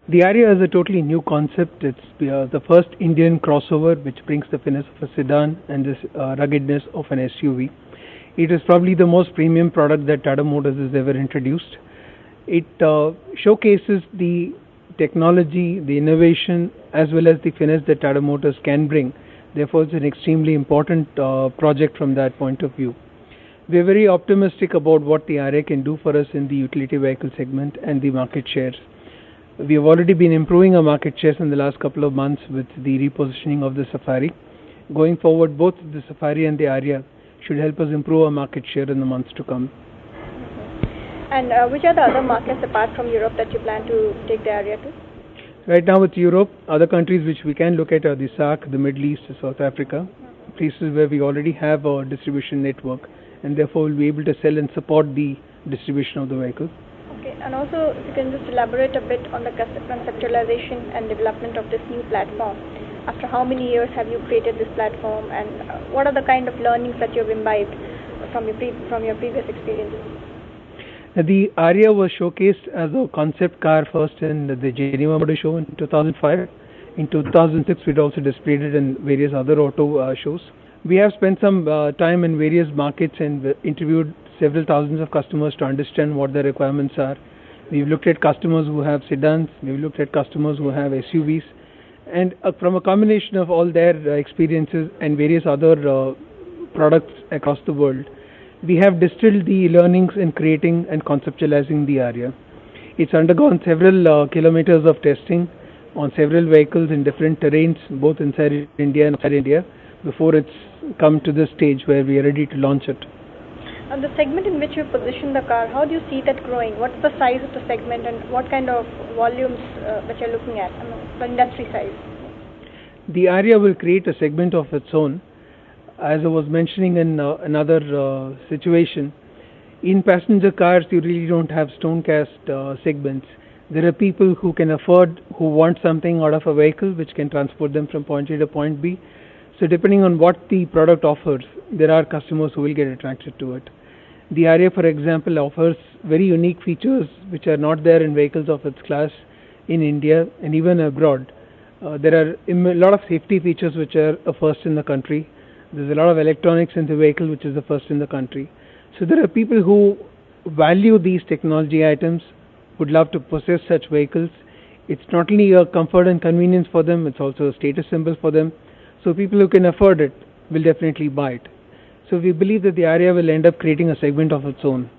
The Aria is a totally new concept. It's the first Indian crossover which brings the finesse of a sedan and this ruggedness of an SUV. It is probably the most premium product that Tata Motors has ever introduced. It showcases the technology, the innovation, as well as the finesse that Tata Motors can bring. Therefore, it's an extremely important project from that point of view. We are very optimistic about what the Aria can do for us in the utility vehicle segment and the market shares. We have already been improving our market shares in the last couple of months with the repositioning of the Safari. Going forward, both the Safari and the Aria should help us improve our market share in the months to come. And which are the other markets apart from Europe that you plan to take the Aria to? Right now with Europe, other countries which we can look at are the SAARC, the Middle East, South Africa, places where we already have a distribution network and therefore will be able to sell and support the distribution of the vehicle. Okay, and also if you can just elaborate a bit on the conceptualization and development of this new platform. After how many years have you created this platform, and what are the kind of learnings that you've imbibed from your previous experiences? The Aria was showcased as a concept car first in the Geneva Motor Show in 2005. In 2006, we'd also displayed it in various other auto shows. We have spent some time in various markets and interviewed several thousands of customers to understand what their requirements are. We've looked at customers who have sedans, we've looked at customers who have SUVs, and from a combination of all their experiences and various other products across the world, we have distilled the learnings in creating and conceptualizing the Aria. It's undergone several kilometers of testing on several vehicles in different terrains, both inside India and outside India, before it's come to this stage where we are ready to launch it. And the segment in which you position the car, how do you see that growing? What's the size of the segment and what kind of volumes that you're looking at, the industry size? The Aria will create a segment of its own. As I was mentioning in another situation, in passenger cars you really don't have stone cast segments. There are people who can afford, who want something out of a vehicle which can transport them from point A to point B. So depending on what the product offers, there are customers who will get attracted to it. The Aria, for example, offers very unique features which are not there in vehicles of its class in India and even abroad. There are a lot of safety features which are a first in the country. There's a lot of electronics in the vehicle which is the first in the country. So there are people who value these technology items, would love to possess such vehicles. It's not only a comfort and convenience for them, it's also a status symbol for them. So people who can afford it will definitely buy it. So we believe that the Aria will end up creating a segment of its own.